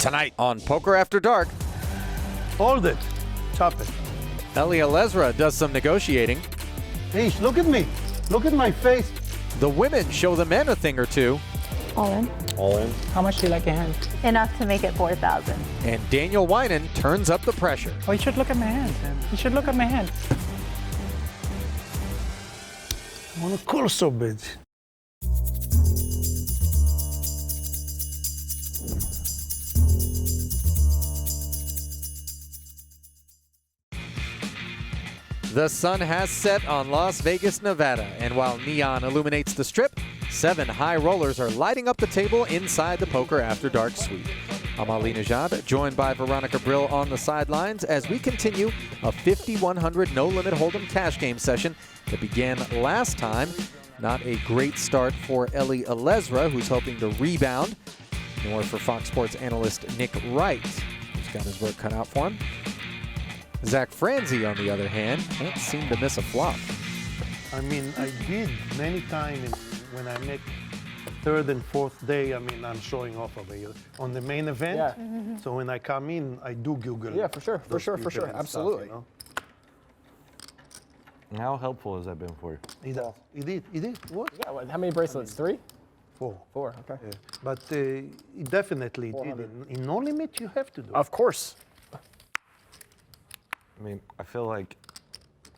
Tonight on Poker After Dark, Hold it. Chop it. Eli Elezra does some negotiating. Hish, look at me. Look at my face. The women show the men a thing or two. All in. All in. How much do you like your hand? Enough to make it 4,000. And Daniel Winan turns up the pressure. Oh, you should look at my hand. You should look at my hand. I want to call so bad. The sun has set on Las Vegas, Nevada, and while neon illuminates the strip, 7 high rollers are lighting up the table inside the Poker After Dark suite. I'm Ali Najad, joined by Veronica Brill on the sidelines as we continue a 5,100 no-limit hold'em cash game session that began last time. Not a great start for Eli Elezra, who's hoping to rebound, nor for Fox Sports analyst Nick Wright, who's got his work cut out for him. Zach Franzi, on the other hand, can't seem to miss a flop. I mean, I did many times when I make third and fourth day. I mean, I'm showing off over here on the main event. Yeah. So when I come in, I do Google. Yeah, for sure, for those sure, for people sure. and Absolutely. Stuff, How helpful has that been for you? He did. What? Yeah, how many bracelets? 3? 4. 4, okay. Yeah. But he definitely did. In no limit, you have to do. Of course. I mean, I feel like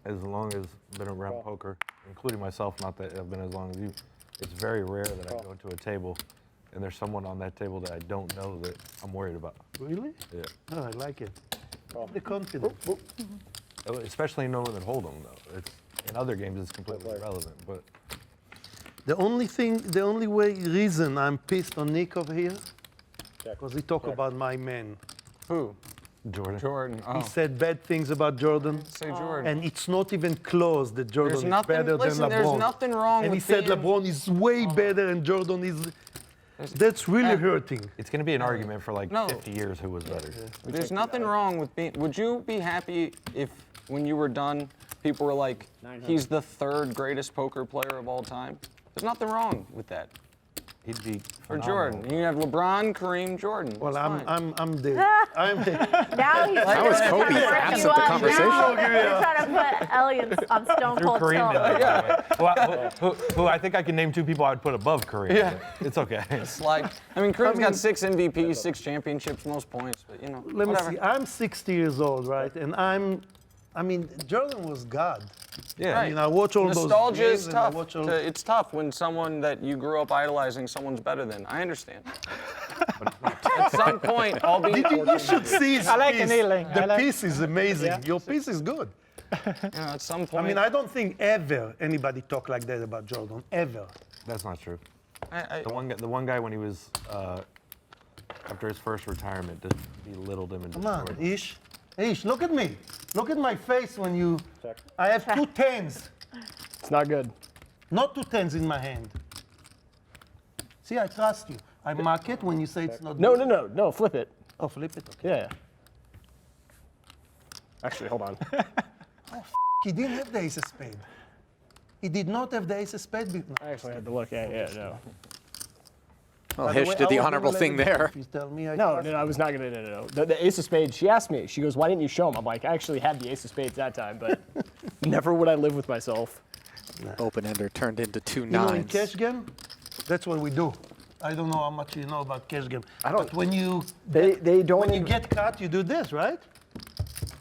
as long as I've been around poker, including myself, not that I've been as long as you, it's very rare that I go to a table and there's someone on that table that I don't know that I'm worried about. Really? Yeah. Oh, I like it. The confidence. Especially knowing that hold 'em though. It's, in other games, it's completely irrelevant. But The only reason I'm pissed on Nick over here, because he talked about my man. Who? Jordan. Jordan. Oh. He said bad things about Jordan. Say Jordan. And it's not even close that Jordan There's is nothing- better listen, than LeBron. there's nothing wrong and with he said being- LeBron is way better and Jordan is. That's really hurting. It's going to be an argument for like No. 50 years who was better. There's nothing wrong with being. Would you be happy if, when you were done, people were like, he's the 3rd greatest poker player of all time? There's nothing wrong with that. He'd be For phenomenal. Jordan, you have LeBron, Kareem, Jordan. Well, That's fine. I'm the. I'm the. Now he's How is Kobe absent the conversation? You're trying to put Elliot on Stone Threw Cold Kareem in Tilt. there. Who I think I can name 2 people I would put above Kareem. Yeah. It's okay. It's like, I mean, Kareem's got 6 MVPs, 6 championships, most points, but you know, Let me whatever. see. I'm 60 years old, right? And I mean, Jordan was God. Yeah. I mean, I watch all Nostalgia those games is and I tough. watch all. It's tough when someone that you grew up idolizing, someone's better than. I understand. At some point, I'll be. You should see his I like piece. the kneeling. The I like- piece is amazing. Yeah. Your piece is good. At some I point. mean, I don't think ever anybody talk like that about Jordan. Ever. That's not true. I- The one guy when he was after his first retirement just belittled him and Come on, destroyed him. Ish, look at me. Look at my face when you. I have 2 10s, It's not good. not 2 10s in my hand. See, I trust you. I mark it when you say it's not. No, good. no, flip it. Oh, flip it. Okay. Yeah. Actually, hold on. He didn't have the ace of spade. He did not have the ace of spade. I actually had to look. Yeah, no. Well, By the Hish way, did the I was honorable gonna thing let it go there. if you tell me I No, trust I was not gonna. No. The ace of spades. She asked me. She goes, "Why didn't you show him?" I'm like, "I actually had the ace of spades that time, but never would I live with myself." Open-ender turned into 2 You know, in 9s. cash game, that's what we do. I don't know how much you know about cash game. I don't- But when you They don't. when you even- get cut, you do this, right?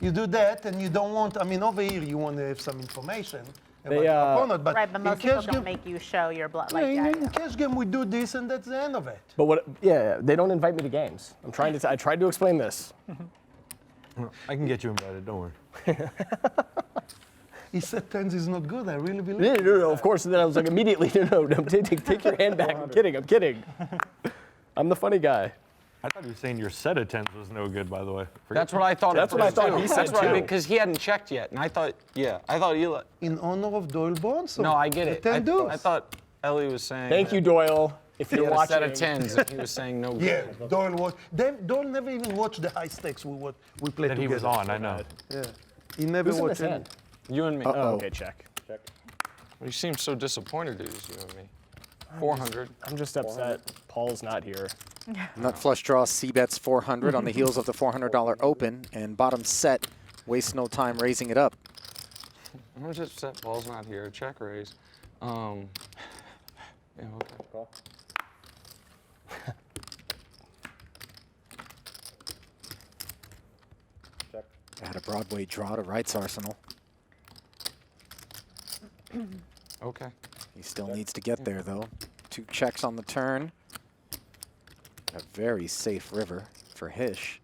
You do that, and you don't want. I mean, over here you want to have some information about They, your opponent, but Right, but in most people cash don't game, make you show your blood. yeah, Like, in cash game we do this, and that's the end of it. But what? Yeah, they don't invite me to games. I'm trying to. I tried to explain this. I can get you invited, don't worry. He said 10s is not good. I really believe. Yeah, no, of course. And then I was like, immediately, no, take your hand back. I'm kidding. I'm the funny guy. I thought you were saying your set of 10s was no good, by the way. That's what I thought. That's at what I first, thought too. he said, That's what too. because he hadn't checked yet, and I thought Eli. In honor of Doyle Bonson. No, I get the it. 10 I dudes. thought Ellie was saying. Thank you, Doyle. If He you're had a watching. set of 10s, and he was saying no good. Yeah, Doyle watched. Doyle never even watched the high stakes we played That together. he was on, I know. Yeah, he never Who's in watched this any. hand? You and me. Oh, okay, check. You seem so disappointed it was you and me. 400. I'm just upset. Paul's not here. Nut flush draw, C-bets 400 on the heels of the $400 open, and bottom set wastes no time raising it up. I'm just upset ball's not here. Check raise. Yeah, okay. Call. Check. Add a Broadway draw to Wright's arsenal. Okay. He still needs to get there, though. 2 checks on the turn. A very safe river for Hish,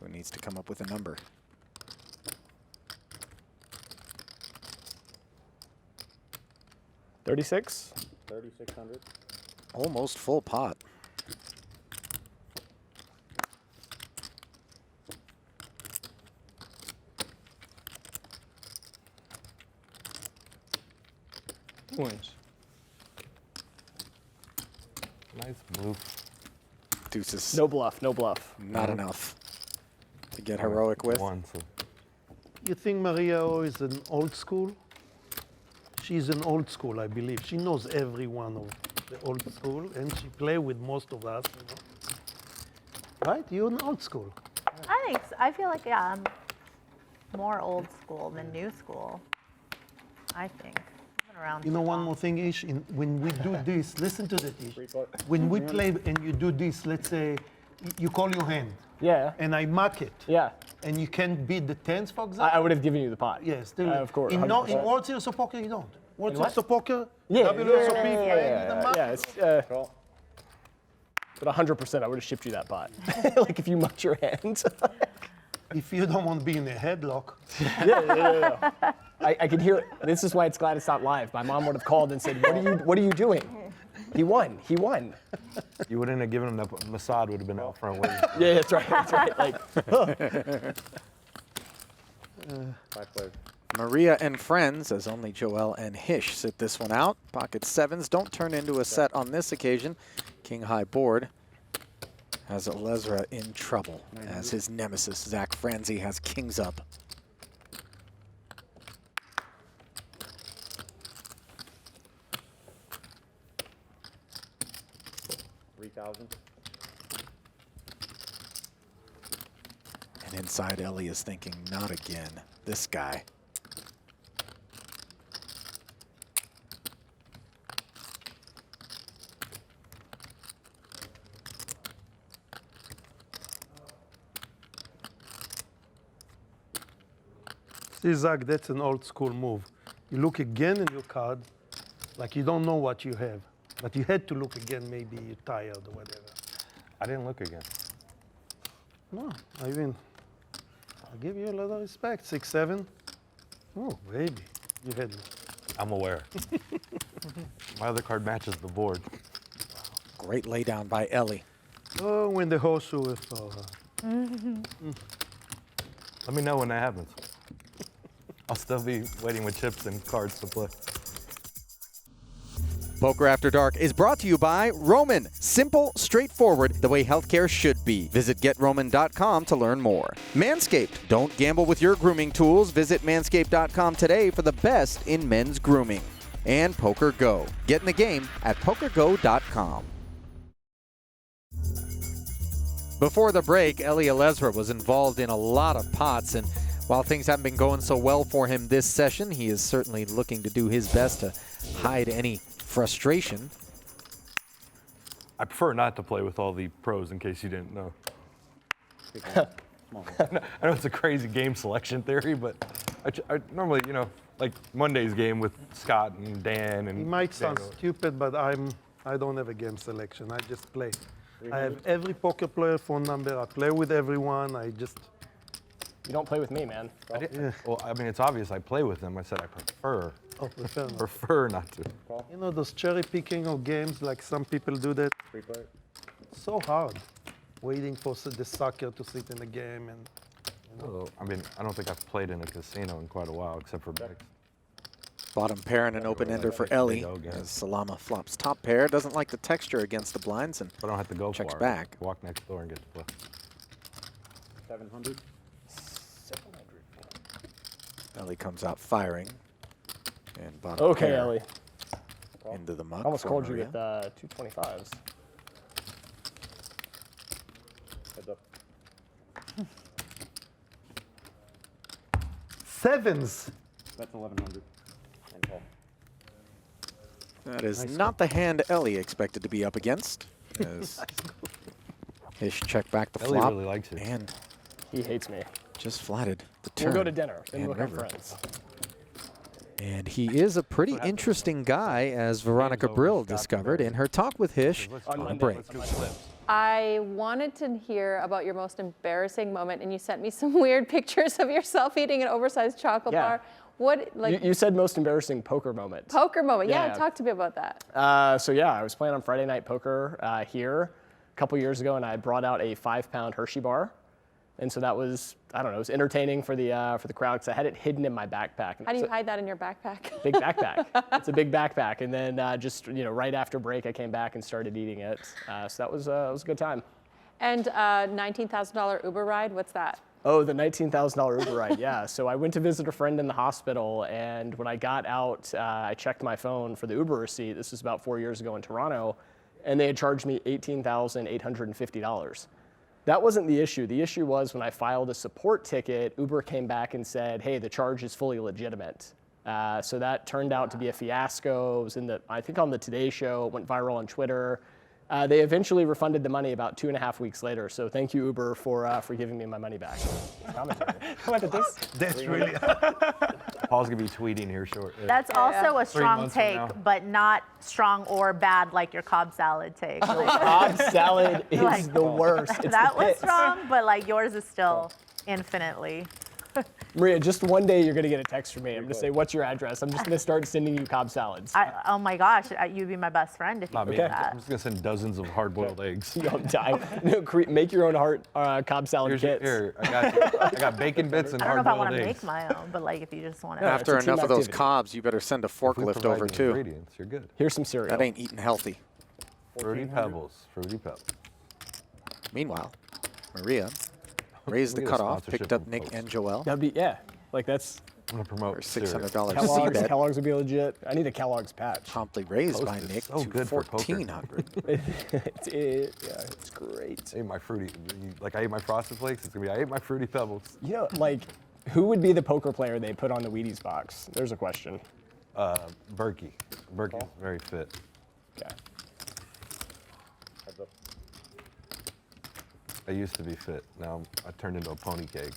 who needs to come up with a number. $36. 3,600. Almost full pot. Wins. Nice move. Deuces. No bluff, no bluff. Not enough to get heroic with. One, so You think Maria is an old school? She's an old school, I believe. She knows every one of the old school, and she play with most of us. You know? Right? You're an old school. I think so. I feel like, yeah, I'm more old school than new school. I think. I've been around You too know, one long. more thing, Ish. When we do this, listen to that, Ish. Free float. When we play and you do this, let's say you call your hand, Yeah. and I mark it, Yeah. and you can't beat the tens, for I example. would have given you the pot. Yes, still. Of course. In 100%. World Series of Poker, you don't. World In what? Series of Poker, Yeah, WSOP, yeah, play the mark. yeah, it's, Call. but 100% I would have shipped you that pot. Like if you mucked your hand. If you don't want to be in a headlock, Yeah. I could hear it. This is why it's glad it's not live. My mom would have called and said, what are you doing? He won. He won. you wouldn't have given him that. Masad would have been out front waiting. Yeah, that's right. That's right. Like, 5 players. Maria and friends, as only Joelle and Hish sit this one out. Pocket sevens don't turn into a set on this occasion. King high board has Elezra in trouble, as his nemesis, Zach Franzi, has kings up. $3,000. And inside, Ellie is thinking, not again. This guy. see, Zach, that's an old school move. You look again in your card, like you don't know what you have. But you had to look again, maybe you're tired or whatever. I didn't look again. No, I mean, I'll give you a lot of respect. 6-7. Oh, baby, you had me. I'm aware. My other card matches the board. Great laydown by Ellie. Oh, when the horseshoe is for her. Let me know when that happens. I'll still be waiting with chips and cards to play. Poker After Dark is brought to you by Roman. Simple, straightforward, the way healthcare should be. Visit GetRoman.com to learn more. Manscaped. Don't gamble with your grooming tools. Visit Manscaped.com today for the best in men's grooming. And Poker Go. Get in the game at PokerGo.com. Before the break, Eli Elezra was involved in a lot of pots, and while things haven't been going so well for him this session, he is certainly looking to do his best to hide any frustration. I prefer not to play with all the pros in case you didn't know. I know it's a crazy game selection theory, but I normally, you know, like Monday's game with Scott and Dan and It might sound Daniel. stupid, but I don't have a game selection. I just play. I have every poker player phone number. I play with everyone. I just. you don't play with me, man. Well, I mean, it's obvious I play with them. I said I Oh, prefer not. prefer not to. You know those cherry picking of games, like some people do that. 3 players. So hard, waiting for the sucker to sit in the game, and Although, I mean, I don't think I've played in a casino in quite a while, except for Bex. Bottom pair and an open ender for Ellie, There you go, guys. as Salama flops top pair. Doesn't like the texture against the blinds, and I don't have to go Checks far. back. Walk next door and get to play. 700. Ellie comes out firing. And bottom Okay, pair Ellie. into the muck. Almost for called you Maria. with 225s. Heads up. Sevens. That's 1100. And call. That is not the hand Ellie expected to be up against. As Hish checked back the Ellie flop really likes it. and He hates me. just flatted the turn. We'll go to dinner, then and we'll have river. friends. And he is a pretty interesting guy, as Veronica Brill discovered in her talk with Hish on a break. I wanted to hear about your most embarrassing moment, and you sent me some weird pictures of yourself eating an oversized chocolate Yeah. bar. What, like, You said most embarrassing poker moment. poker moment? Yeah, Yeah. talk to me about that. So yeah, I was playing on Friday Night Poker here a couple years ago, and I brought out a 5-pound Hershey bar, and so that was, I don't know, it was entertaining for the crowd because I had it hidden in my backpack. How do you hide that in your backpack? Big backpack. It's a big backpack, and then just right after break, I came back and started eating it. So that was a good time. And $19,000 Uber ride, what's that? Oh, the $19,000 Uber ride, yeah. So I went to visit a friend in the hospital, and when I got out, I checked my phone for the Uber receipt. This was about 4 years ago in Toronto, and they had charged me $18,850. That wasn't the issue. The issue was when I filed a support ticket, Uber came back and said, hey, the charge is fully legitimate. So that turned out to be a fiasco. It was I think on the Today Show, it went viral on Twitter. They eventually refunded the money about 2.5 weeks later. So thank you, Uber, for giving me my money back. Commentary. How about this? That's really. Paul's gonna be tweeting here short. That's also a strong months from take, now. but not strong or bad like your Cobb salad take. Cobb salad is Like- the worst. It's That the was pits. strong, but like yours is still infinitely. Maria, just one day you're going to get a text from me. I'm going to say, what's your address? I'm just going to start sending you Cobb salads. Oh my gosh, you'd be my best friend if you Not did me. that. I'm just gonna send dozens of hard-boiled eggs. You'll die. No, make your own Cobb salad kits. Here, I got you. I got bacon bits and I don't know if I want hard-boiled to eggs. make my own, but like if you just want to. Yeah. After it's a team enough of those activity. cobs, you better send a If we forklift provide over the too. ingredients, you're good. Here's some cereal. That ain't eating healthy. Fruity Pebbles. Fruity Pebbles. Meanwhile, Maria raised the We get a cutoff, sponsorship picked up from Nick folks. and Joelle That'd be, yeah. Like that's I'm gonna promote for cereal. $600 Kellogg's. C-bet. Kellogg's would be legit. I need a Kellogg's patch. Promptly raised by Toast is Nick so to good for poker. 1,400. It's great. I ate my fruity, like I ate my Frosted Flakes. It's gonna be I ate my Fruity Pebbles. You know, like, who would be the poker player they put on the Wheaties box? There's a question. Berkey. Berkey's very fit. Okay. Heads up. I used to be fit. Now I turned into a pony keg.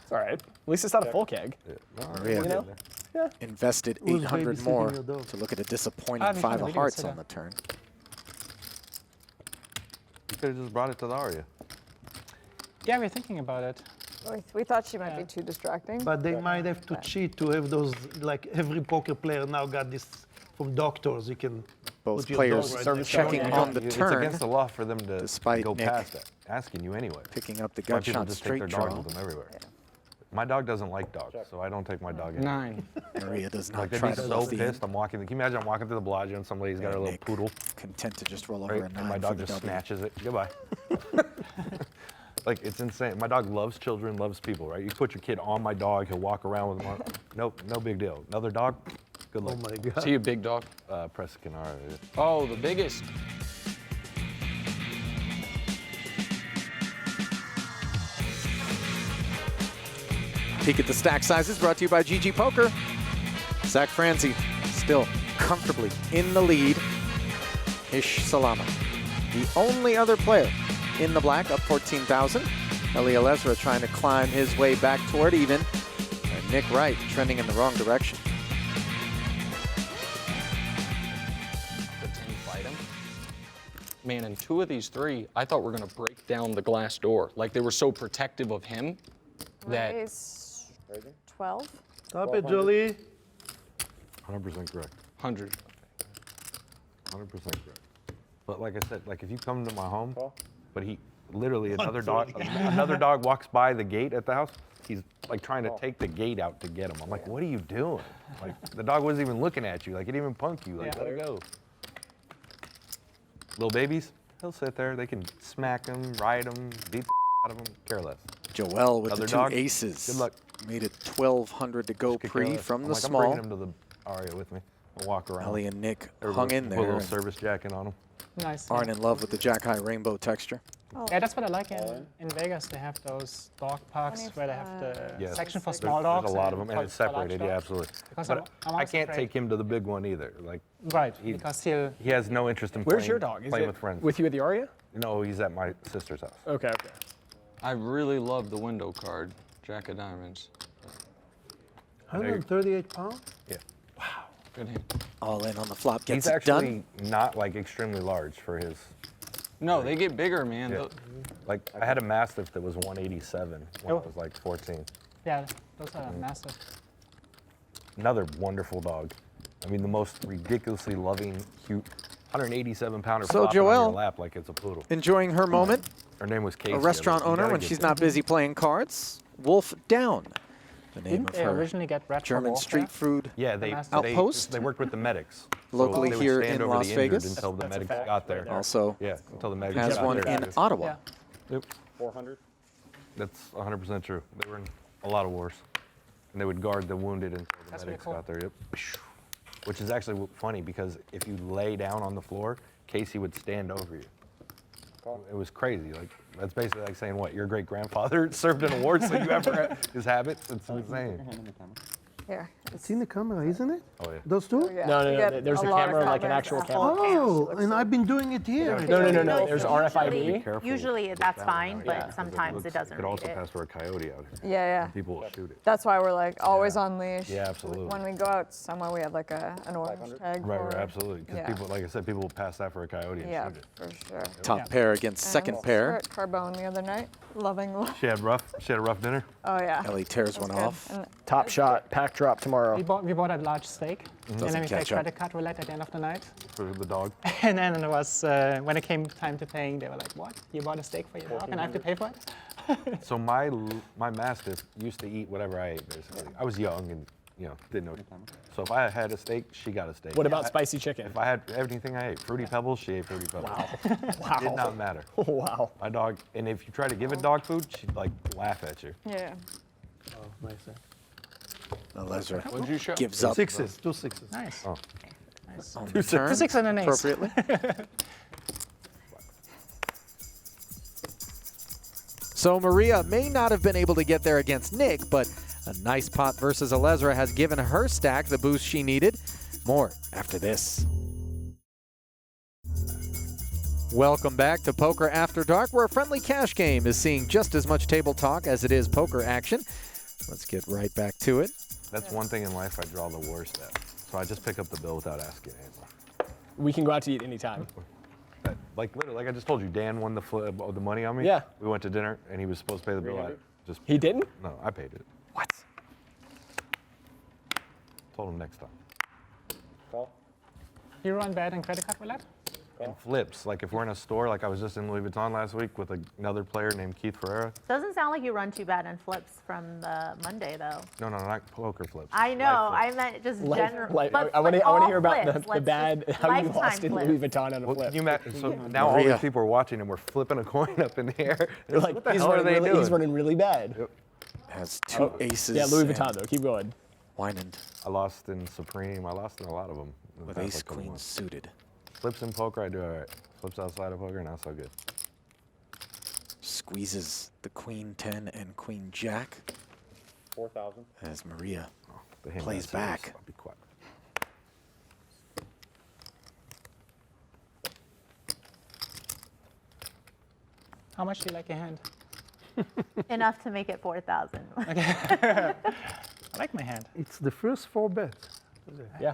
It's all right. At least it's not a full keg. Yeah. No, Maria. we're You know? getting there. Invested Who's 800 babysitting more your dog? to look at a disappointing I'm 5 fine, of we can hearts sit on down. the turn. You could have just brought it to the Aria. Yeah, we're thinking about it. We thought she might be too distracting. But they might have to cheat to have those. Like every poker player now got this from doctors. You can. Both put your players dog right service next to checking it. on the It's turn, against the law for them to despite go Nick past that, asking you anyway. picking up the Why people gunshot just take straight their draw. dog with them everywhere. My dog doesn't like dogs, so I don't take my dog in. 9. Maria does not Like they'd try be to so love the pissed. I'm walking. Can you imagine I'm walking through the Bellagio and somebody's got Yeah, a little Nick. poodle, content to just roll over right? a And 9 my for dog the just W. snatches it. Goodbye. Like it's insane. My dog loves children, loves people, right? You put your kid on my dog, he'll walk around with him. No big deal. Another dog, good Oh luck. my God. See a big dog? Prescanara. Oh, the biggest. Peek at the stack sizes brought to you by GGPoker. Zach Franzi still comfortably in the lead. Hish Salama, the only other player in the black, up 14,000. Eli Elezra trying to climb his way back toward even. And Nick Wright trending in the wrong direction. The 10 fight him. Man, in 2 of these 3, I thought we were going to break down the glass door. Like they were so protective of him that. Raise 12. Stop it, Jolie. 100% correct. 100. 100% correct. But like I said, like if you come to my home, but he literally another dog walks by the gate at the house, he's like trying to take the gate out to get him. I'm like, what are you doing? Like the dog wasn't even looking at you. Like it didn't even punk you. Like let it go. Little babies, they'll sit there. They can smack them, ride them, beat the out of them, care less. Joelle with Other the 2 dog? aces. Good luck. Made it 1,200 to go Could pre care less. from I'm the like, small. I'm bringing him to the Aria with me. I'll walk around. Ellie and Nick Everybody hung in put a there. little and service jacket on him. Nice. aren't in love with the Jack High rainbow texture. Yeah, that's what I like in Vegas. They have those dog parks where they have the Yes. section for There's small dogs. a lot of them, and for- it's for large separated. Yeah, dogs. absolutely. Because But I'm I also can't afraid- take him to the big one either. Like, Right, he- because he'll. he has no interest in Where's playing, your dog? Is playing it with friends. with you at the Aria? No, he's at my sister's house. Okay. I really love the window card, Jack of Diamonds. 138 pounds? Yeah. Good hand. All in on the flop. Gets He's it actually done. not like extremely large for his. No, they get bigger, man. Yeah. Like I had a Mastiff that was 187 when I was like 14. Yeah, those are massive. Another wonderful dog. I mean, the most ridiculously loving, cute, 187 pounder So, flopping on Joelle, your lap like it's a poodle. Enjoying her moment. Her name was Casey. A restaurant You owner gotta when get she's that. not busy playing cards. Wolf Down. The name Didn't of they her originally get red for German warfare? street food. Yeah, they Outpost? They worked with the medics. Locally they would here stand in over Las the injured Vegas. until the That's a medics fact got there. Also Yeah, until the medics has got one there. in Ottawa. Yeah. Yep, 400. that's 100% true. They were in a lot of wars, and they would guard the wounded until the That's medics really got there. Yep. Which is actually funny because if you lay down on the floor, Casey would stand over you. It was crazy. Like that's basically like saying what your great grandfather served in a war, so you have his habits. It's insane. Here. It's in the camera, isn't it? Oh yeah. Those two? Yeah, No, we no, get no. There's a lot of camera, like an comments. actual The camera. whole camp Oh, looks and so- I've been doing it here. No. There's RFID. Usually, Careful usually with that's that fine, one. but Yeah, 'cause sometimes it doesn't could read also it. pass for a coyote out here. Yeah. People will shoot it. That's why we're like always on leash. Yeah, absolutely. When we go out somewhere, we have like an orange tag. Right, for it. absolutely. Because Yeah. people, like I said, people will pass that for a coyote and Yeah, shoot it. for sure. Top pair against second And pair. we were at Carbone the other night, loving life. She had a rough dinner. Oh yeah. Ellie tears That's one good. off. And Top shot, pack drop tomorrow. We bought a large steak, and Doesn't then we played catch up. credit card roulette at the end of the night. For the dog. And then it was when it came time to paying, they were like, "What? You bought a steak for your dog, and I have to pay for it?" So my Mastiff used to eat whatever I ate, basically. I was young and, didn't know. So if I had a steak, she got a steak. What about If I- spicy chicken? If I had anything I ate, Fruity Pebbles, she ate Fruity Pebbles. Wow. Did not matter. Wow. My dog, and if you try to give it dog food, she'd like laugh at you. yeah. Oh, nice. Elezra What'd you show? gives up Sixes, 2 6s. Nice. Oh. Nice. on the turn 2 6 and an ace. appropriately. So Maria may not have been able to get there against Nick, but a nice pot versus Elezra has given her stack the boost she needed. More after this. Welcome back to Poker After Dark, where a friendly cash game is seeing just as much table talk as it is poker action. Let's get right back to it. That's one thing in life I draw the worst at. So I just pick up the bill without asking anymore. We can go out to eat anytime. Like literally, like I just told you, Dan won the money on me. Yeah. We went to dinner and he was supposed to pay the bill. He didn't? No, I paid it. What? Told him next time. Call. You run bad in credit card roulette? And flips, like if we're in a store, like I was just in Louis Vuitton last week with another player named Keith Ferreira. Doesn't sound like you run too bad in flips from the Monday, though. No, not poker flips. I know. Life I meant just Life- general. life- but I want to all hear about flips. the Let's bad, just- how you lifetime lost in flips. Louis Vuitton on a Well, flip. can you imagine? So now all Maria. these people are watching and we're flipping a coin up in the air. They're like, what the he's hell are running, they really, doing? he's running really bad. Yep. Has two aces. Yeah, Louis and Vuitton though. Keep going. Winand I lost in Supreme. I lost in a lot of them. in the with past, ace like, couple queen months. suited. Flips in poker, I do all right. Flips outside of poker, not so good. Squeezes the queen 10 and queen jack 4,000. as Maria The hand plays got serious. back. I'll be quiet. How much do you like your hand? Enough to make it 4,000. I like my hand. It's the first 4 bets. Yeah.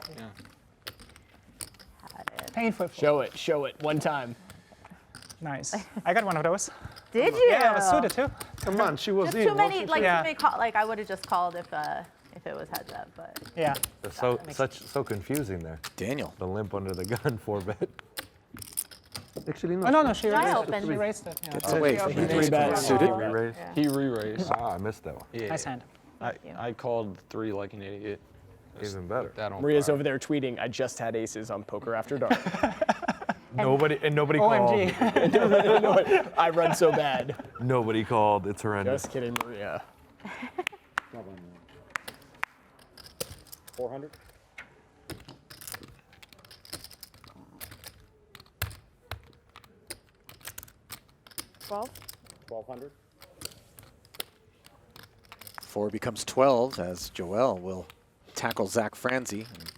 Painful. Show it. One time. Nice. I got one of those. Did you? Yeah, it was suited too. Come on, she was Just in. too many, wasn't like she? Yeah. too many call, like I would have just called if it was heads up, but Yeah. It's so confusing there. Daniel. The limp under the gun 4-bet. Actually, no. Oh no, she I raised opened. it. She raised it. Yeah. Gets away from the Three ace bet. queen suited. Re-raised. Yeah. He re-raised. Ah, I missed that one. Yeah. Nice hand. I called 3 like an idiot. Even better. That on Maria's fire. over there tweeting, I just had aces on Poker After Dark. Nobody called. OMG. I run so bad. Nobody called. It's horrendous. Just kidding, Maria. 400. 12? 1,200. 4 becomes 12 as Joelle will tackle Zach Franzi. And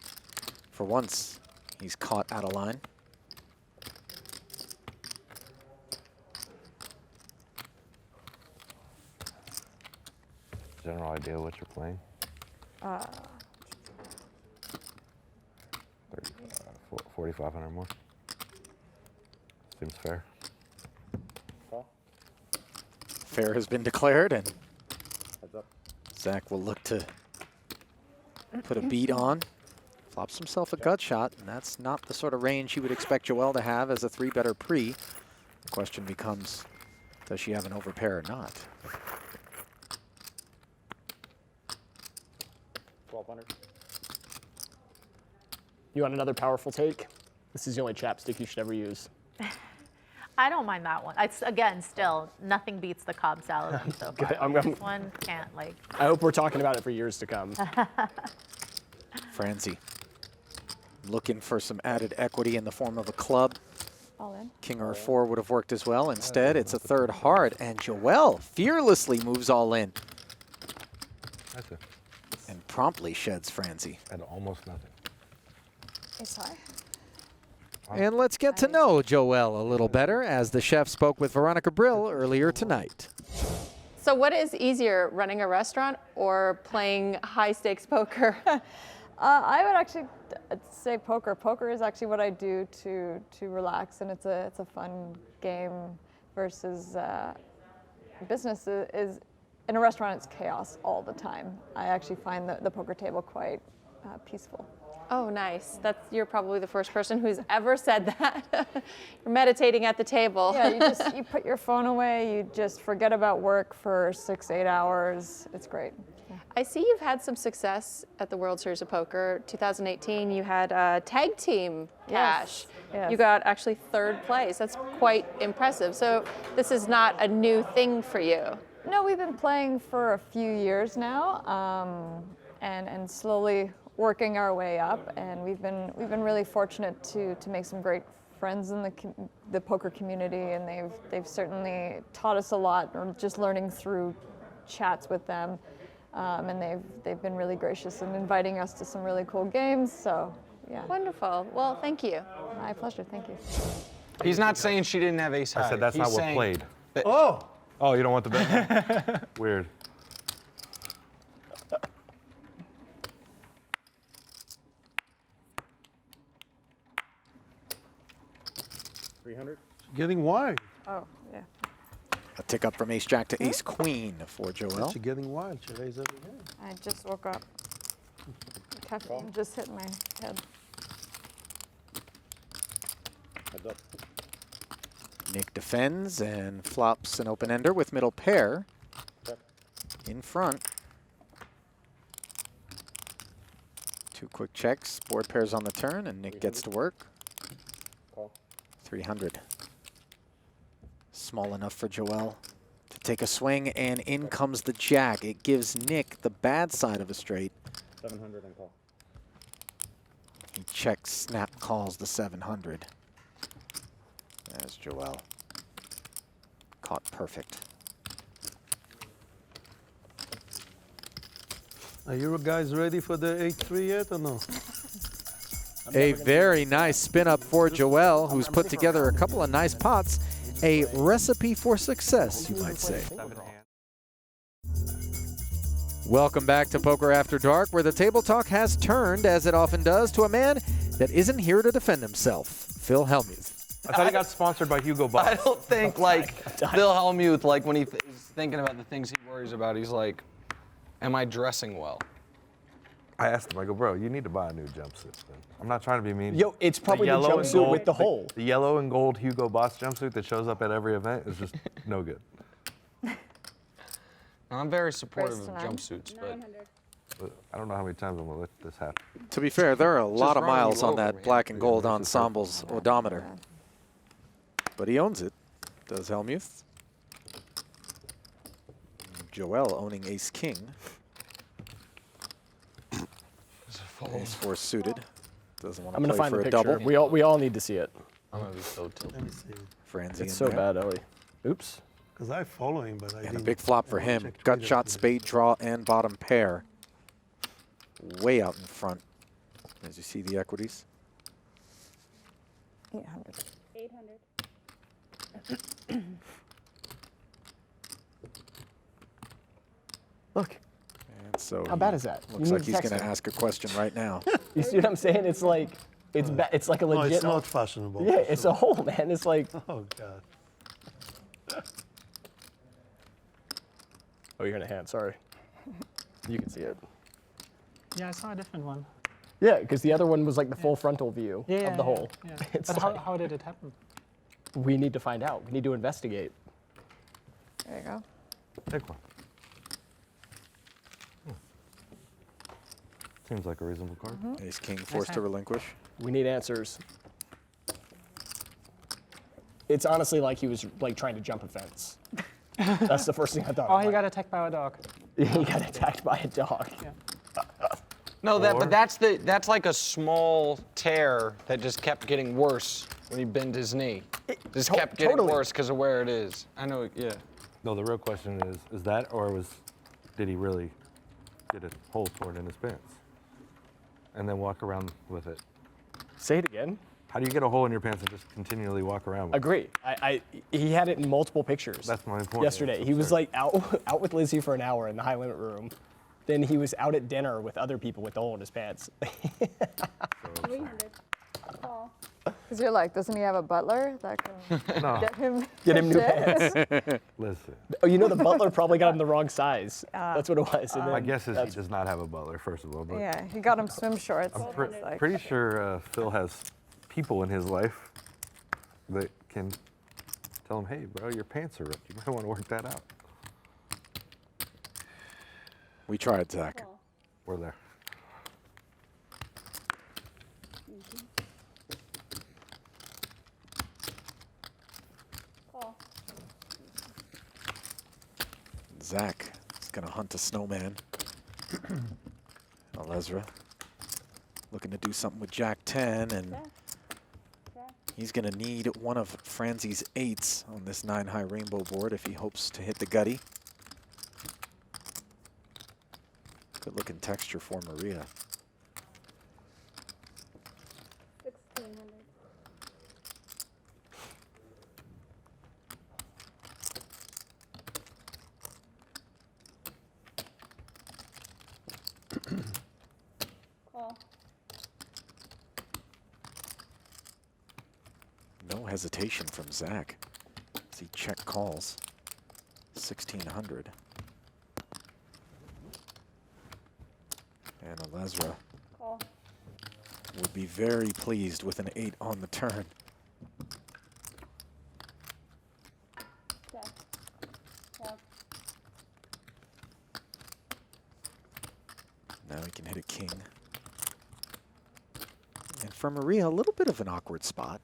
for once, he's caught out of line. General idea what you're playing? 4,500 more. Seems fair. Call. Fair has been declared, and Heads up. Zach will look to put a beat on. Flops himself a gut shot, and that's not the sort of range you would expect Joelle to have as a 3-better pre. The question becomes, does she have an overpair or not? 1,200. You want another powerful take? This is the only chapstick you should ever use. I don't mind that one. It's, again, still, nothing beats the Cobb salad so far. This one can't, like. I hope we're talking about it for years to come. Franzi looking for some added equity in the form of a club. All in. King or 4 would have worked as well. Instead, it's a 3rd hard, and Joelle fearlessly moves all in That's it. and promptly sheds Franzi. At almost nothing. Ace high. And let's get to know Joelle a little better as the chef spoke with Veronica Brill earlier tonight. So what is easier, running a restaurant or playing high-stakes poker? I would actually say poker. Poker is actually what I do to relax, and it's a fun game versus business is in a restaurant. It's chaos all the time. I actually find the poker table quite peaceful. Oh, nice. You're probably the first person who's ever said that. You're meditating at the table. Yeah, you put your phone away. You just forget about work for 6-8 hours. It's great. Yeah. I see you've had some success at the World Series of Poker. 2018, you had a tag team cash. Yes. You got actually 3rd place. That's quite impressive. So this is not a new thing for you. No, we've been playing for a few years now, and slowly working our way up, and we've been really fortunate to make some great friends in the poker community, and they've certainly taught us a lot, or just learning through chats with them, and they've been really gracious in inviting us to some really cool games. So yeah. Wonderful. Well, thank you. My pleasure. Thank you. He's not saying she didn't have ace high. I said that's He's not what saying played. that- Oh, you don't want the bet? Weird. Getting wild. Oh yeah. A tick up from ace-jack to ace-queen for Joelle. She's getting wild. She raised every hand. I just woke up. Caffeine just hit my head. Heads up. Nick defends and flops an open-ender with middle pair Check. in front. 2 quick checks, board pairs on the turn, and Nick gets to work. Call. 300. Small enough for Joelle to take a swing, and in comes the jack. It gives Nick the bad side of a straight. 700 and call. He checks, snap calls the 700. There's Joelle. Caught perfect. Are you guys ready for the 8-3 yet or no? A very nice spin up for Joelle, who's put together a couple of nice pots. A recipe for success, you might say. Welcome back to Poker After Dark, where the table talk has turned, as it often does, to a man that isn't here to defend himself, Phil Hellmuth. I thought he got sponsored by Hugo Boss. I don't think like Phil Hellmuth, like when he's thinking about the things he worries about, he's like, am I dressing well? I asked him, I go, bro, you need to buy a new jumpsuit. Then. I'm not trying to be mean. Yo, it's probably the yellow and jumpsuit gold- with the hole. The yellow and gold Hugo Boss jumpsuit that shows up at every event is just no good. I'm very supportive of Raise to 9. jumpsuits, but I don't know how many times I'm going to let this happen. To be fair, there are a lot of running miles you on over, that man. black and gold ensemble's odometer. Yeah. But he owns it, does Hellmuth. Joelle owning ace-king. Ace-4 suited. Doesn't want I'm to gonna play find for the a picture. double. We all need to see it. I'm gonna be so tilted. Let me see. Franzi It's in so there. bad, Ellie. Oops. Because I follow him, but I And a didn't. big flop for I him. checked Gut later. shot, spade draw, and bottom pair. Way out in front. As you see the equities. 800. 800. Look. And so How bad is that? You looks need like to he's text going to him. ask a question right now. You see what I'm saying? It's like, it's like a No, legit. it's not fashionable. Yeah, for it's sure. a hole, man. It's like. Oh, God. Oh, you're in a hand. Sorry. You can see it. Yeah, I saw a different one. Yeah, because the other one was like the full frontal view Yeah, of the hole. Yeah. It's But like- how did it happen? We need to find out. We need to investigate. There you go. Pick one. Seems like a reasonable card. Ace king forced to relinquish. We need answers. It's honestly like he was like trying to jump a fence. That's the first thing I thought. Oh, I'm he like, got attacked by a dog. he got attacked by a dog. No, Or- but that's like a small tear that just kept getting worse when he bent his knee. Just kept getting totally. worse because of where it is. I know, yeah. No, the real question is that, or did he really get a hole torn in his pants? And then walk around with it? Say it again. How do you get a hole in your pants and just continually walk around with it? Agree. He had it in multiple pictures. That's my point. Yesterday, It's he was absurd. like out with Lizzie for an hour in the high limit room. Then he was out at dinner with other people with the hole in his pants. 300. Call. Because you're like, doesn't he have a butler that can No, get him new shit? pants. listen. Oh, you know the butler probably got him the wrong size. That's what it was. And My then guess is he does not have a butler, first of all. But Yeah, he got him swim shorts. I'm It's like- pretty sure Phil has people in his life that can tell him, hey, bro, your pants are ripped. You might want to work that out. We tried, Zach. We're there. Call. Zach is going to hunt a snowman. Elezra looking to do something with Jack 10, and he's going to need one of Franzi's 8s on this 9-high rainbow board if he hopes to hit the gutty. Good looking texture for Maria. 1600. Call. No hesitation from Zach as he check calls. 1600. And Elezra Call. would be very pleased with an 8 on the turn. Check. Check. Now he can hit a king. And for Maria, a little bit of an awkward spot.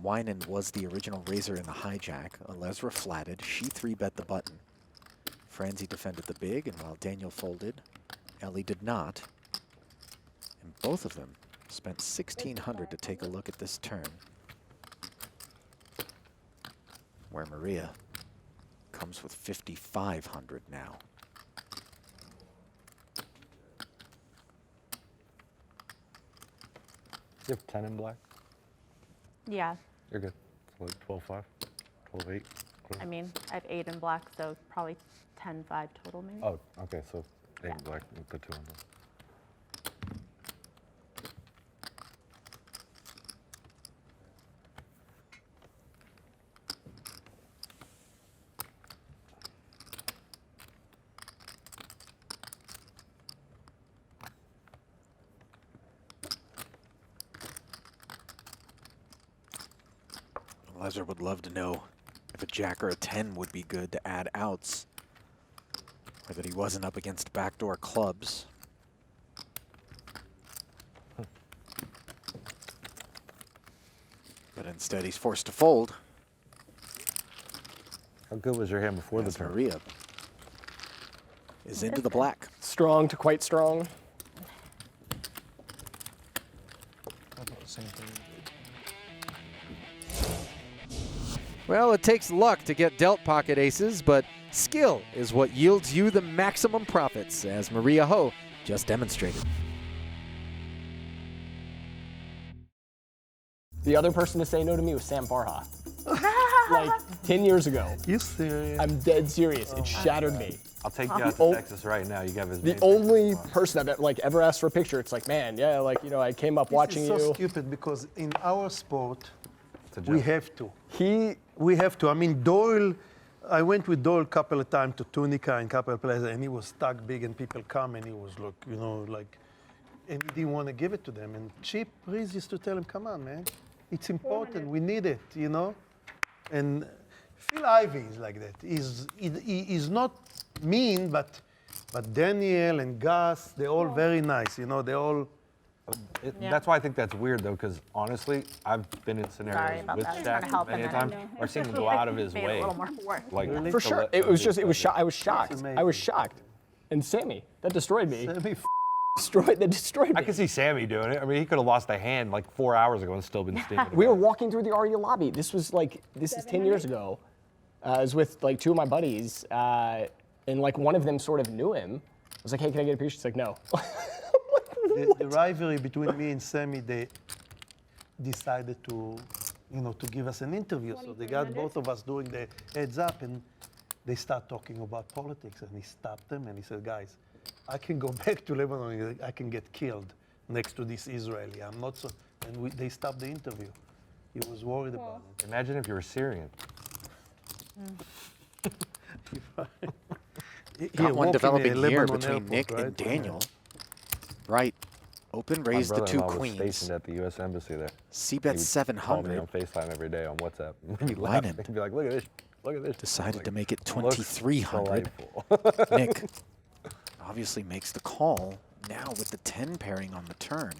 Winan was the original raiser in the hijack. Elezra flatted. She 3-bet the button. Franzi defended the big, and while Daniel folded, Ellie did not. And both of them spent 1600 to take a look at this turn, where Maria comes with 5,500 now. You have 10 in black? Yeah, You're good. So like 12-5, 12-8. I mean, I have 8 in black, so probably 10-5 total maybe. Oh, okay, so 8 Yeah. in black with the 2 in black. Elezra would love to know if a jack or a 10 would be good to add outs, or that he wasn't up against backdoor clubs. But instead, he's forced to fold. How good was your hand before the As turn? Maria is into the black. strong to quite strong. Well, it takes luck to get dealt pocket aces, but skill is what yields you the maximum profits, as Maria Ho just demonstrated. The other person to say no to me was Sam Farha. Like 10 years ago. You serious? I'm dead serious. It shattered me. I'll take you out to Texas right now. You got his The name. only person I've ever asked for a picture, it's like, man, yeah, like, you know, I came up watching This is so you. stupid because in our sport, It's a we joke. have to. He, We have to. I mean, Doyle, I went with Doyle a couple of times to Tunica and couple of places, and he was stuck big, and people come, and he was like, you know, like, and he didn't want to give it to them. And Chip Reese used to tell him, come on, man, it's important. We need it, you know? And Phil Ivey is like that. He's not mean, but Daniel and Gus, they're all very nice, you know, they all. That's why I think that's weird, though, because honestly, I've been in Sorry scenarios about with that. I was trying to Shaq help many a him. time where I've seen him go out of his Made it way. a little more work. Like, Really? for to sure, let it was those just, I was guys- shocked. amazing. I was shocked. And Sammy, that destroyed me. Sammy That destroyed me. I could see Sammy doing it. I mean, he could have lost a hand like 4 hours ago and still been steaming. We were walking through the RU lobby. This is 10 years ago. I was with like two of my buddies, and like one of them sort of knew him. I was like, hey, can I get a picture? She's like, no. the rivalry between me and Sammy, they decided to, you know, to give us an interview. So they got both of us doing the heads up, and they start talking about politics. And he stopped them and he said, guys, I can go back to Lebanon. I can get killed next to this Israeli. I'm not so. And they stopped the interview. He was worried about it. Imagine if you were Syrian. Got one developing here Lebanon between airport, Nick right? and Daniel. Right. Open My raised the two brother-in-law was queens. stationed at the U.S. Embassy there. C-bet He would call me 700. on FaceTime every day on WhatsApp. He'd be Wynand. laughing. He'd be like, look at this. Look at this. Decided to make it Looks 2,300. delightful. Nick obviously makes the call now with the 10 pairing on the turn.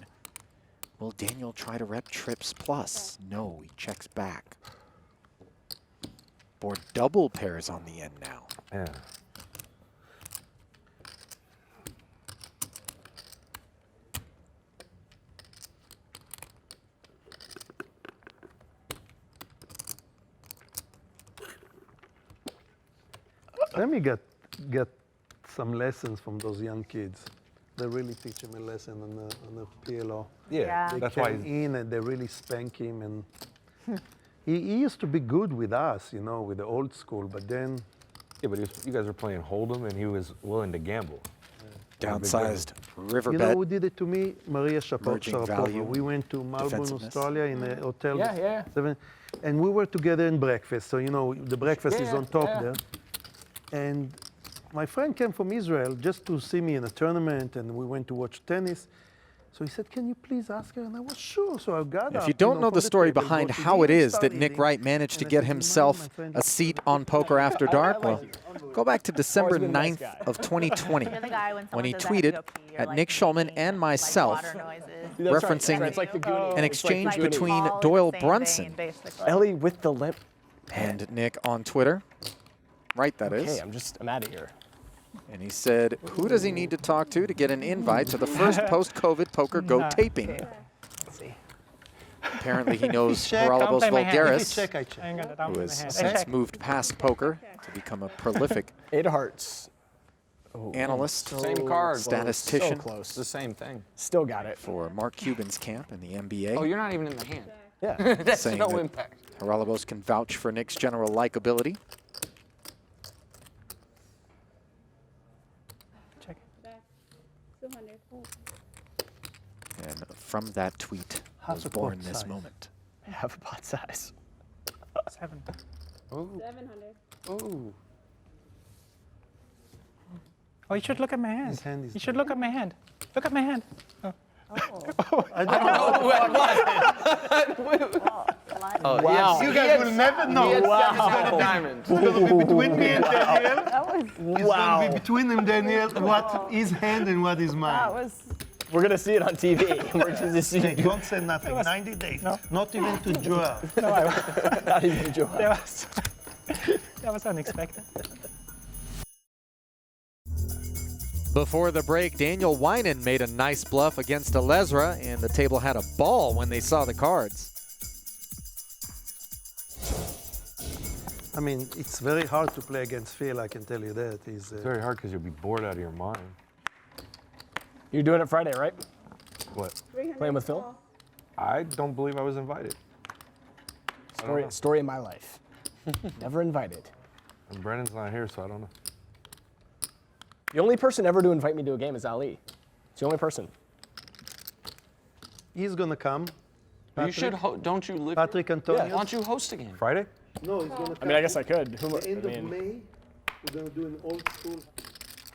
Will Daniel try to rep trips plus? No, he checks back. Board double pairs on the end now. Yeah. Sammy get some lessons from those young kids. They really teach him a lesson on the PLO. Yeah, They that's why came he's, in and they really spank him, and he used to be good with us, you know, with the old school, but then yeah, but you guys were playing Hold'em and he was willing to gamble. Downsized river you know bet. who did it to me? Maria Merging Sharapova. value, We went to Melbourne, defensiveness. Australia in a hotel. Yeah, yeah. And we were together in breakfast. So, you know, the breakfast is Yeah, on top yeah. there. And my friend came from Israel just to see me in a tournament, and we went to watch tennis. So he said, can you please ask her? And I was sure. So I got up. If you don't know from the story table, go behind to how dinner, it is start that Nick eating. Wright managed to And I get said, "You know, himself my friend, a seat on Poker After Dark, well, go back to December been a nice 9th guy. of 2020 You're the guy when when he someone says I have to tweeted go pee, you're, at like, Nick Schulman making, and like, myself water noises. That's right, referencing It's like the Goonies. an It's like exchange the Goonies. between All in the Doyle same Brunson vein, basically. Ellie with the lip. and Nick on Twitter. Right, that is. Okay, I'm out of here. And he said, who does he need to talk to get an invite to the first post-COVID Poker Go No. taping? Let's see. Apparently he knows Check. Geralabos Don't play my hand. If you Vulgaris, check, I check. I ain't got it down who in my has hand. I since check. moved past poker to become a prolific 8 of hearts. analyst, Same card. statistician So It's the close. same thing. Still got it. for Mark Cuban's camp in the NBA. Oh, you're not even in the hand. Yeah. That's Saying no that- impact. Geralabos can vouch for Nick's general likability. Check. And from that tweet Half was a born pot this size. moment. Have a pot size. 7. Ooh. Ooh. Oh, you should look at my hand. His hand is You should look at my hand. Look at my hand. Oh. I don't know. Wow. You guys will never know. Wow. Diamonds. It's going to be between me and Daniel. It's Wow. going to be between him, Daniel, what is hand and what is mine. That was We're going to see it on TV. We're going to see Hey, it. don't say nothing. 90 days. Not even to Joelle. Not even Joelle. That was unexpected. Before the break, Daniel Wynand made a nice bluff against Elezra, and the table had a ball when they saw the cards. I mean, it's very hard to play against Phil, I can tell you that. It's very hard because you'll be bored out of your mind. You're doing it Friday, right? What? Playing with Phil? I don't believe I was invited. Story of my life. Never invited. And Brennan's not here, so I don't know. The only person ever to invite me to a game is Ali. It's the only person. He's gonna come. You should. Don't you live? Patrick Antonio. Why don't you host a game? Friday? No, he's gonna come. I mean, I guess I could. At the end of May, we're gonna do an old school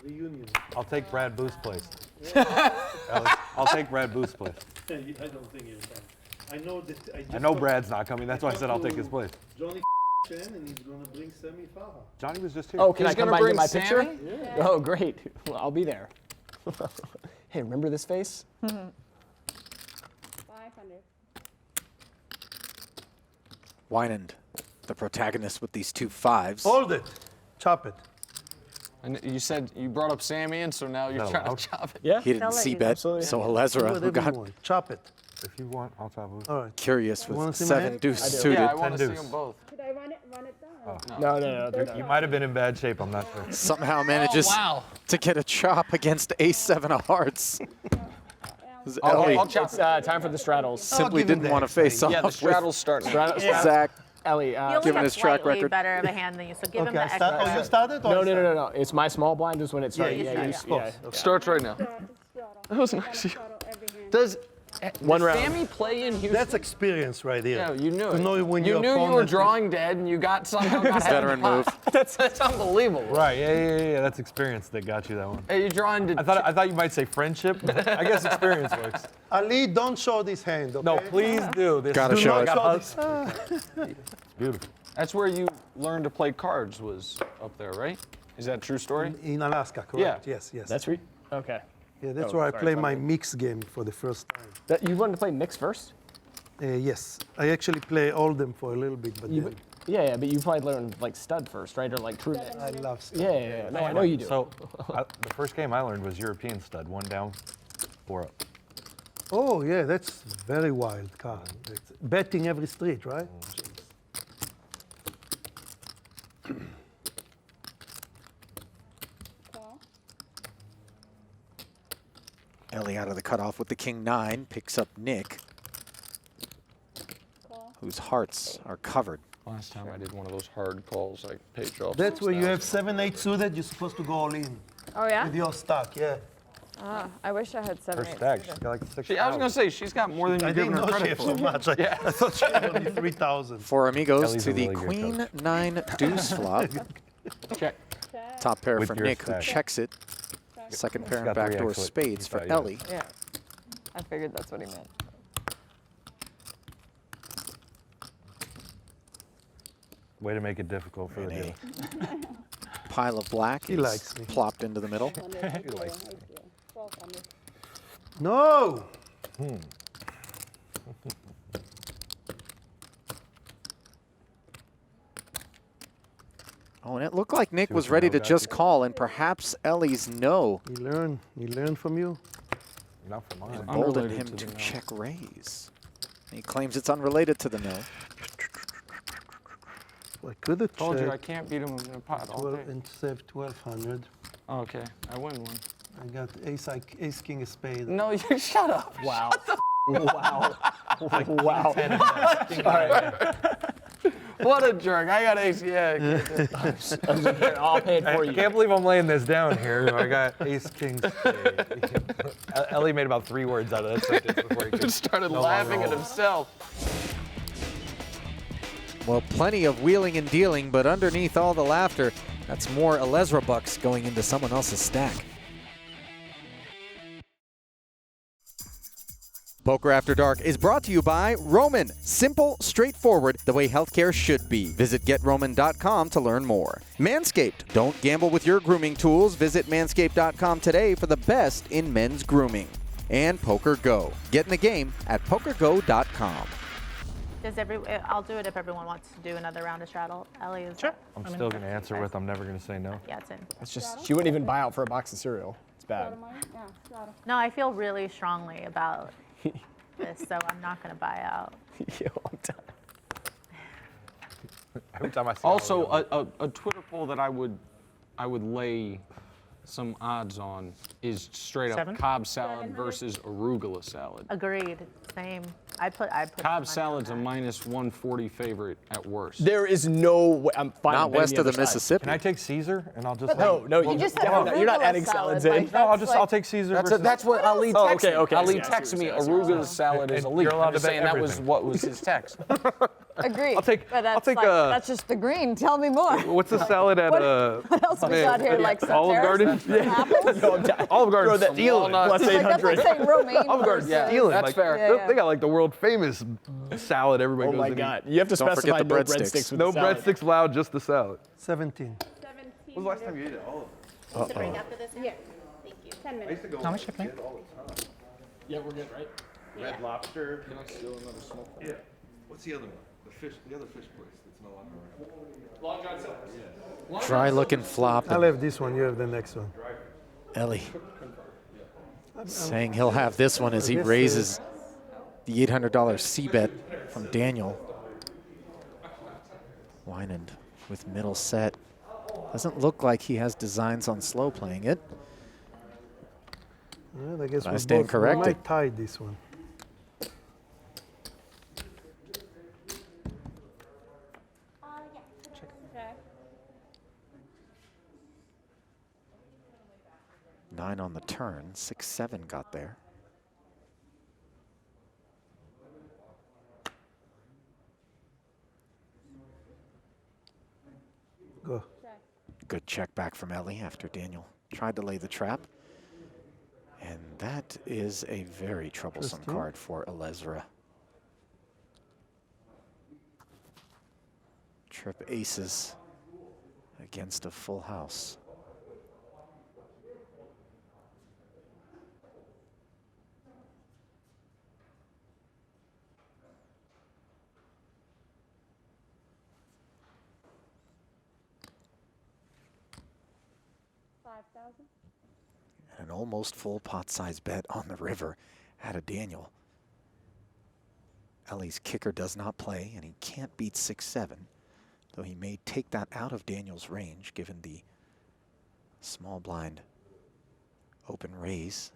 reunion. I'll take Brad Booth's place. I'll take Brad Booth's place. I don't think he'll come. I know that. I know Brad's not coming. That's why I said I'll take his place. Johnny Chen, and he's gonna bring Sammy Farah. Johnny was just here. Oh, can He's I come gonna by and bring get my picture? Sammy? Yeah. Oh, great. Well, I'll be there. Hey, remember this face? 500. Wynand, the protagonist with these 2 5s. Hold it. Chop it. And you said you brought up Sammy, and so now you're No, trying I'll- to chop it. Yeah. He didn't They'll let see you bet, Absolutely. so Do Elezra, who whatever you got want. Chop it. If you want, I'll chop it. All right. curious You wanna with see my 7 hand? deuce I do. suited. Yeah, I want to 10 see deuce. them both. Could I run it down? No, they're You not. might have been in bad shape. I'm not sure. Somehow manages wow. to get a chop against ace-7 of hearts. I'll Ellie chop It's time for the straddles. simply give him didn't want to that. face off Yeah, the with straddle's starting. Zach. Ellie, He only Given has his track slightly record. better of a hand than you, so give him Okay, the I start. extra. Oh, you started? Or no. It's my small blind is when it started. you start, you yeah. suppose. Starts right now. That was nice. Does One round. Sammy play in Houston? That's experience right here. Yeah, you knew To it. know when you your knew you were opponent is- drawing dead, and you got somehow got ahead Veteran of the pot. move. That's unbelievable. Right, yeah. That's experience that got you that one. Hey, you're drawing to. I thought you might say friendship. But I guess experience works. Ali, don't show this hand, okay? No, please do. This Gotta is- show it. Show this. It's beautiful. That's where you learned to play cards. Was up there, right? Is that a true story? In Alaska, correct? Yeah. Yes. That's right. Okay. Yeah, that's Oh, where I sorry, play it's my not mix game for the first time. You wanted to play mix first? Yes, I actually play all them for a little bit, but then Yeah, but you probably learned like stud first, right? Or like true net. I love stuff. Yeah. No, I know you do. So the first game I learned was European stud. 1 down, 4 up. Oh, yeah, that's very wild card. It's betting every street, right? Ellie out of the cutoff with the king-9, picks up Nick, whose hearts are covered. Last time I did one of those hard calls, I paid off. That's where you have 7-8 suited, you're supposed to go all in Oh yeah? with your stack, yeah. I wish I had 7 Her 8 stack, she's got like 6. I was gonna say she's got more than I you're giving didn't her know she credit had for. so much. I thought she had only 3,000. For amigos Ellie's to a the really good queen-9 deuce flop. Check. Top pair With for your Nick, who stack. checks it. Second pair and got 3 backdoor actually. spades for Yeah. Ellie. Yeah. I figured that's what he meant. Way to make it difficult for the And deal. a pile of black He is likes me. plopped into the middle. She likes me. No! Oh, and it looked like Nick See was what ready your to no got just you? call, and perhaps Ellie's no He learned from you. Not for mine. emboldened Unrelated him to to the no. check raise. He claims it's unrelated to the no. I could have Told you I checked can't beat him in a pot all 12 day. and save 1,200. Okay, I win one. I got ace king of spade. No, you shut up. Wow. Wow. Wow. All right. What a jerk. I got ace. Yeah. I'll pay it for I you. can't believe I'm laying this down here. I got ace, king, spade. Ellie made about 3 words out of that sentence before he could Just started no longer laughing at hold. himself. Well, plenty of wheeling and dealing, but underneath all the laughter, that's more Elezra bucks going into someone else's stack. Poker After Dark is brought to you by Roman. Simple, straightforward, the way healthcare should be. Visit GetRoman.com to learn more. Manscaped. Don't gamble with your grooming tools. Visit Manscaped.com today for the best in men's grooming. And Poker Go. Get in the game at PokerGo.com. I'll do it if everyone wants to do another round of straddle. Ellie is. Sure. I'm still going to answer with I'm never going to say no. Yeah, it's in. It's just, she wouldn't even buy out for a box of cereal. It's bad. No, I feel really strongly about this, so I'm not going to buy out. Yo, I'm done. Every time I see Also, a Twitter poll that I would lay some odds on is straight up 7? Cobb salad versus arugula salad. Agreed. Same. I put Cobb some money on salad's a that. minus 140 favorite at worst. There is no way. I'm fine. Not betting west of the other side. Mississippi. Can I take Caesar and I'll just No, You just said you're not arugula adding salad, salads in. like, No, that's I'll like- take Caesar. That's what Ali Oh, texted. okay. Ali Yeah, I see texted what me you're saying. arugula salad is And elite. you're allowed I'm just to bet saying that was everything. what was his text. Agreed. I'll take- But that's I'll take, like, that's just the green. Tell me more. What's the salad at? What else we got here? Like some Olive pears? Garden? Apples? Olive Garden. Throw that Stealing. plus Like, that's like 800. saying romaine. Olive Garden. versus- Stealing. that's like, fair. Yeah, They got like the world famous salad. Everybody Oh goes my and God. You have to Don't specify forget the no breadsticks. breadsticks with No the salad. breadsticks allowed, just the salad. 17. When was the last time you ate it? Considering after this? Yeah. Thank you. 10 minutes. How much you playing? Yeah, we're good, right? Red Lobster. Yeah. What's the other one? The other fish place that's no longer around. Long John Silver's. Dry looking flop. I'll have this one. You have the next one. Ellie saying he'll have this one as he This raises the $800 C bet from Daniel. Wynand with middle set. Doesn't look like he has designs on slow playing it. Well, I guess I we stand both corrected. might tie this one. Okay. 9 on the turn, 6-7 got there. Go. Good check back from Ellie after Daniel tried to lay the trap. And that is a very troublesome Interesting. card for Elezra. Trip aces against a full house. An almost full pot size bet on the river out of Daniel. Ellie's kicker does not play, and he can't beat 6-7, though he may take that out of Daniel's range given the small blind open raise.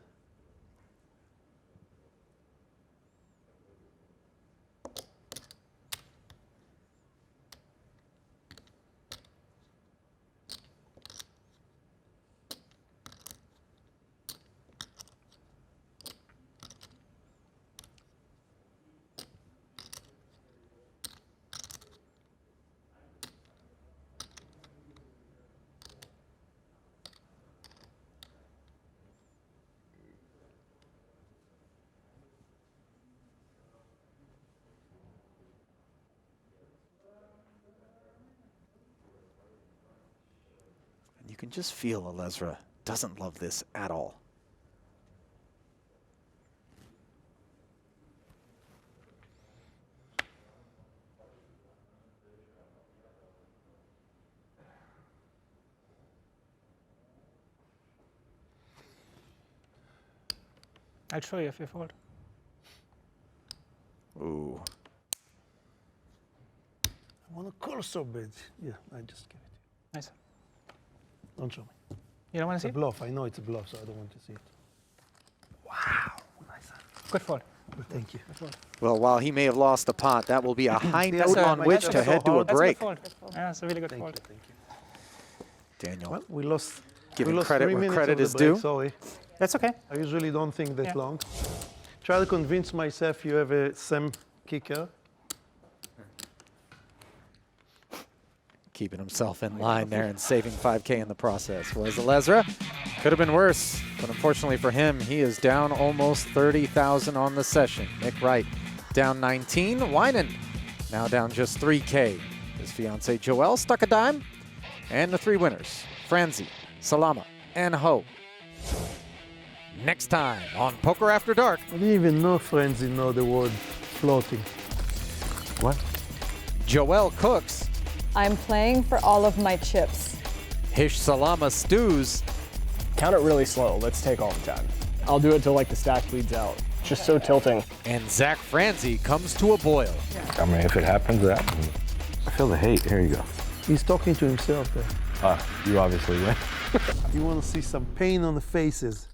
You can just feel Elezra doesn't love this at all. I'll show you if you fold. Ooh. I want to call so bad. Yeah, I just give it to you. Nice. Don't show me. You don't want It's to a see it? bluff. I know it's a bluff, so I don't want to see it. Wow. Nice. Good fold. Well, thank you. Well, while he may have lost the pot, that will be a high note on my which head to is so head to a hard. That's break. a good fold. Yeah, it's a really good Thank fold. you. Thank you. Daniel, Well, we lost. giving we lost credit 3 where minutes credit of the is break, due. Sorry. That's okay. I usually don't think that Yeah. long. Try to convince myself you have a Sam kicker. Keeping himself in line there and saving 5K in the process was Elezra. Could have been worse, but unfortunately for him, he is down almost 30,000 on the session. Nick Wright down 19. Wynand now down just 3K. His fiancee Joelle stuck a dime. And the 3 winners, Franzi, Salama, and Ho. Next time on Poker After Dark. I didn't even know Franzi know the word floating. What? Joelle cooks. I'm playing for all of my chips. Hish Salama stews. Count it really slow. Let's take all the time. I'll do it till like the stack bleeds out. It's just so tilting. And Zach Franzi comes to a boil. I mean, if it happens, it happens. I feel the hate. Here you go. He's talking to himself there. You obviously win. You want to see some pain on the faces.